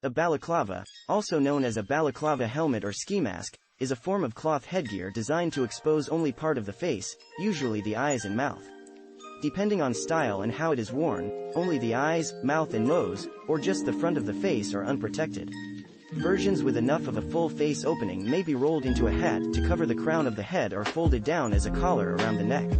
A balaclava, also known as a balaclava helmet or ski mask, is a form of cloth headgear designed to expose only part of the face, usually the eyes and mouth. Depending on style and how it is worn, only the eyes, mouth and nose, or just the front of the face are unprotected. Versions with enough of a full face opening may be rolled into a hat to cover the crown of the head or folded down as a collar around the neck.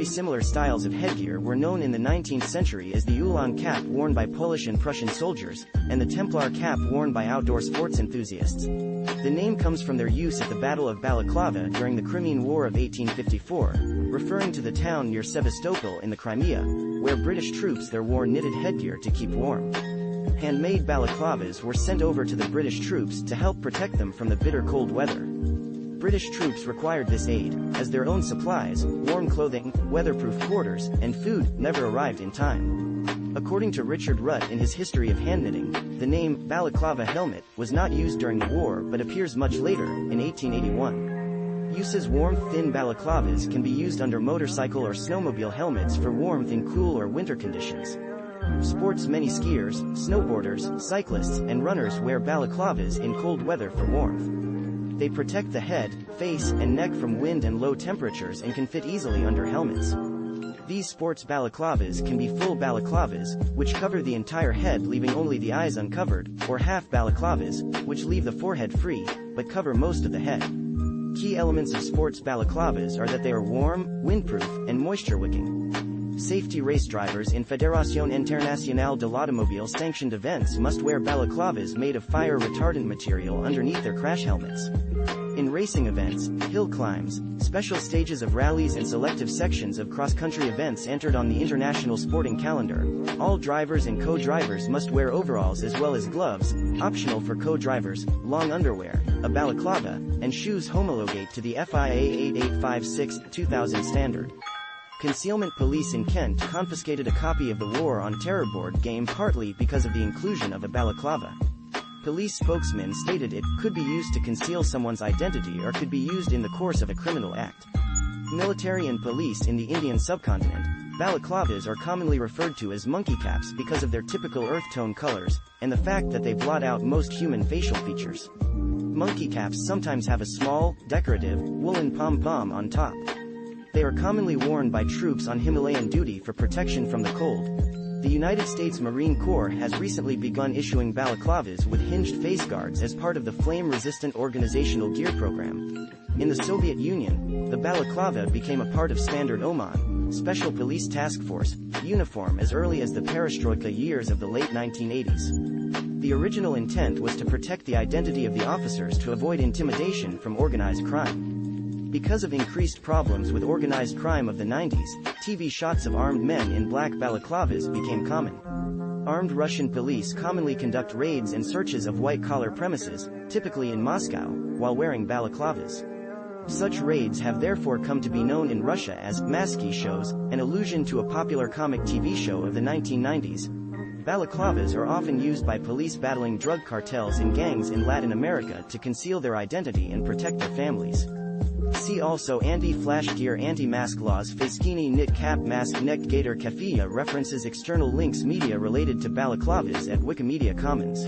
Similar styles of headgear were known in the 19th century as the Ulan cap worn by Polish and Prussian soldiers, and the Templar cap worn by outdoor sports enthusiasts. The name comes from their use at the Battle of Balaclava during the Crimean War of 1854, referring to the town near Sevastopol in the Crimea, where British troops there wore knitted headgear to keep warm. Handmade balaclavas were sent over to the British troops to help protect them from the bitter cold weather. British troops required this aid, as their own supplies, warm clothing, weatherproof quarters, and food never arrived in time. According to Richard Rutt in his History of Hand Knitting, the name balaclava helmet was not used during the war but appears much later, in 1881. Uses warm thin balaclavas can be used under motorcycle or snowmobile helmets for warmth in cool or winter conditions. Sports. Many skiers, snowboarders, cyclists, and runners wear balaclavas in cold weather for warmth. They protect the head, face, and neck from wind and low temperatures and can fit easily under helmets. These sports balaclavas can be full balaclavas, which cover the entire head leaving only the eyes uncovered, or half balaclavas, which leave the forehead free, but cover most of the head. Key elements of sports balaclavas are that they are warm, windproof, and moisture-wicking. Safety. Race drivers in Fédération Internationale de l'Automobile sanctioned events must wear balaclavas made of fire-retardant material underneath their crash helmets. In racing events, hill climbs, special stages of rallies and selective sections of cross-country events entered on the international sporting calendar, all drivers and co-drivers must wear overalls as well as gloves, optional for co-drivers, long underwear, a balaclava, and shoes homologate to the FIA 8856/2000 standard. Concealment. Police in Kent confiscated a copy of the War on Terror board game partly because of the inclusion of a balaclava. Police spokesman stated it could be used to conceal someone's identity or could be used in the course of a criminal act. Military and police in the Indian subcontinent, balaclavas are commonly referred to as monkey caps because of their typical earth tone colors, and the fact that they blot out most human facial features. Monkey caps sometimes have a small, decorative, woolen pom-pom on top. They are commonly worn by troops on Himalayan duty for protection from the cold. The United States Marine Corps has recently begun issuing balaclavas with hinged face guards as part of the flame-resistant organizational gear program. In the Soviet Union, the balaclava became a part of Standard Oman, Special Police Task Force, uniform as early as the perestroika years of the late 1980s. The original intent was to protect the identity of the officers to avoid intimidation from organized crime. Because of increased problems with organized crime of the 90s, TV shots of armed men in black balaclavas became common. Armed Russian police commonly conduct raids and searches of white-collar premises, typically in Moscow, while wearing balaclavas. Such raids have therefore come to be known in Russia as masky shows, an allusion to a popular comic TV show of the 1990s. Balaclavas are often used by police battling drug cartels and gangs in Latin America to conceal their identity and protect their families. See also anti-flash gear, anti-mask laws, facekini, knit cap, mask, neck gaiter, keffiyeh. References. External links. Media related to balaclavas at Wikimedia Commons.